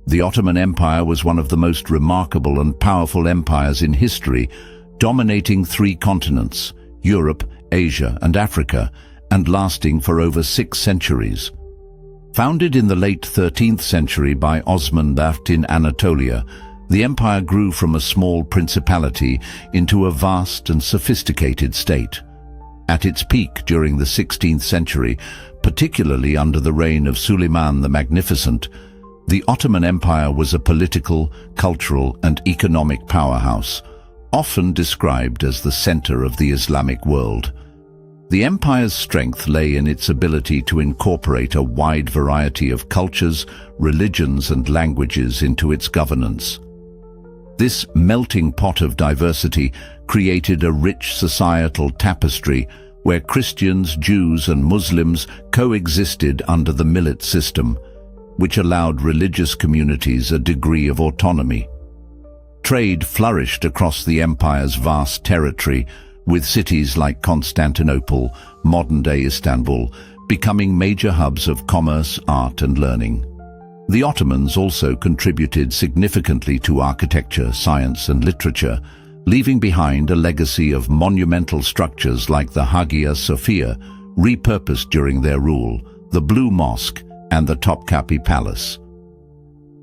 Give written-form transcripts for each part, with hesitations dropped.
The Ottoman Empire was one of the most remarkable and powerful empires in history, dominating 3 continents, Europe, Asia, and Africa, and lasting for over 6 centuries. Founded in the late 13th century by Osman I in Anatolia, the empire grew from a small principality into a vast and sophisticated state. At its peak during the 16th century, particularly under the reign of Suleiman the Magnificent, the Ottoman Empire was a political, cultural, and economic powerhouse, often described as the center of the Islamic world. The empire's strength lay in its ability to incorporate a wide variety of cultures, religions, and languages into its governance. This melting pot of diversity created a rich societal tapestry where Christians, Jews, and Muslims coexisted under the millet system, which allowed religious communities a degree of autonomy. Trade flourished across the empire's vast territory, with cities like Constantinople, modern-day Istanbul, becoming major hubs of commerce, art, and learning. The Ottomans also contributed significantly to architecture, science, and literature, leaving behind a legacy of monumental structures like the Hagia Sophia, repurposed during their rule, the Blue Mosque, and the Topkapi Palace.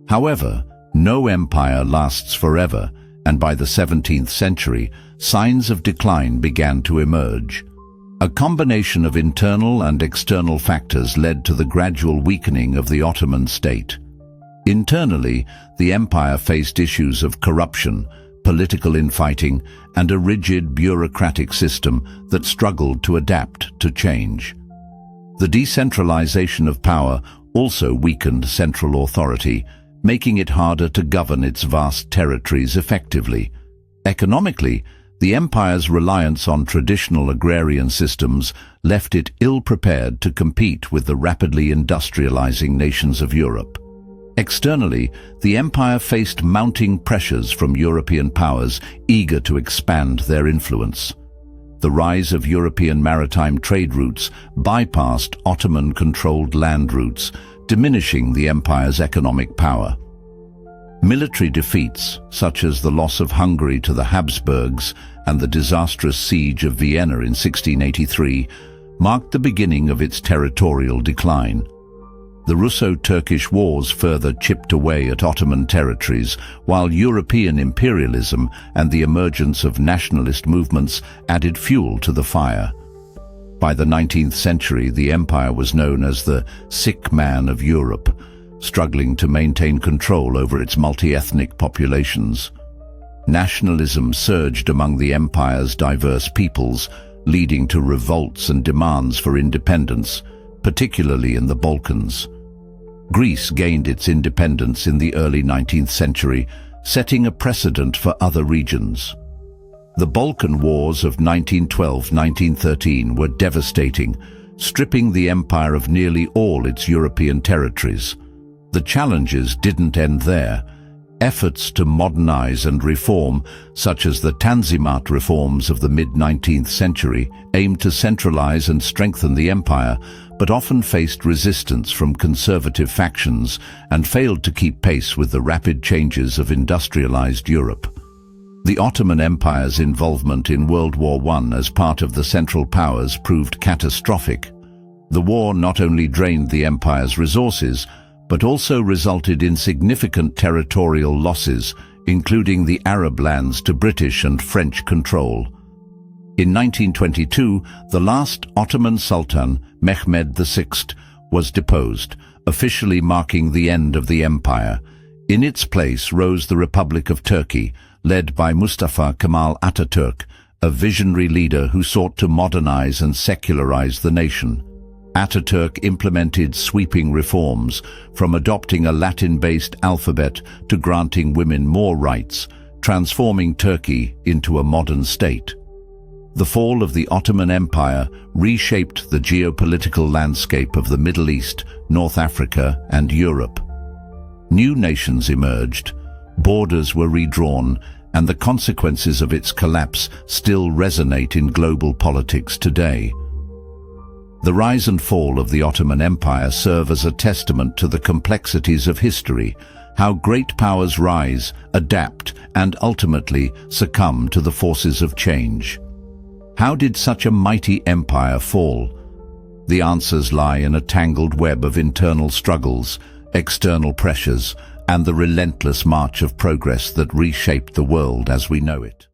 However, no empire lasts forever, and by the 17th century, signs of decline began to emerge. A combination of internal and external factors led to the gradual weakening of the Ottoman state. Internally, the empire faced issues of corruption, political infighting, and a rigid bureaucratic system that struggled to adapt to change. The decentralization of power also weakened central authority, making it harder to govern its vast territories effectively. Economically, the empire's reliance on traditional agrarian systems left it ill-prepared to compete with the rapidly industrializing nations of Europe. Externally, the empire faced mounting pressures from European powers eager to expand their influence. The rise of European maritime trade routes bypassed Ottoman-controlled land routes, diminishing the empire's economic power. Military defeats, such as the loss of Hungary to the Habsburgs and the disastrous siege of Vienna in 1683, marked the beginning of its territorial decline. The Russo-Turkish Wars further chipped away at Ottoman territories, while European imperialism and the emergence of nationalist movements added fuel to the fire. By the 19th century, the empire was known as the sick man of Europe, struggling to maintain control over its multi-ethnic populations. Nationalism surged among the empire's diverse peoples, leading to revolts and demands for independence, particularly in the Balkans. Greece gained its independence in the early 19th century, setting a precedent for other regions. The Balkan Wars of 1912-1913 were devastating, stripping the empire of nearly all its European territories. The challenges didn't end there. Efforts to modernize and reform, such as the Tanzimat reforms of the mid-19th century, aimed to centralize and strengthen the empire, but often faced resistance from conservative factions and failed to keep pace with the rapid changes of industrialized Europe. The Ottoman Empire's involvement in World War I as part of the Central Powers proved catastrophic. The war not only drained the empire's resources, but also resulted in significant territorial losses, including the Arab lands to British and French control. In 1922, the last Ottoman Sultan, Mehmed VI, was deposed, officially marking the end of the empire. In its place rose the Republic of Turkey, led by Mustafa Kemal Atatürk, a visionary leader who sought to modernize and secularize the nation. Atatürk implemented sweeping reforms, from adopting a Latin-based alphabet to granting women more rights, transforming Turkey into a modern state. The fall of the Ottoman Empire reshaped the geopolitical landscape of the Middle East, North Africa, and Europe. New nations emerged, borders were redrawn, and the consequences of its collapse still resonate in global politics today. The rise and fall of the Ottoman Empire serve as a testament to the complexities of history, how great powers rise, adapt, and ultimately succumb to the forces of change. How did such a mighty empire fall? The answers lie in a tangled web of internal struggles, external pressures, and the relentless march of progress that reshaped the world as we know it.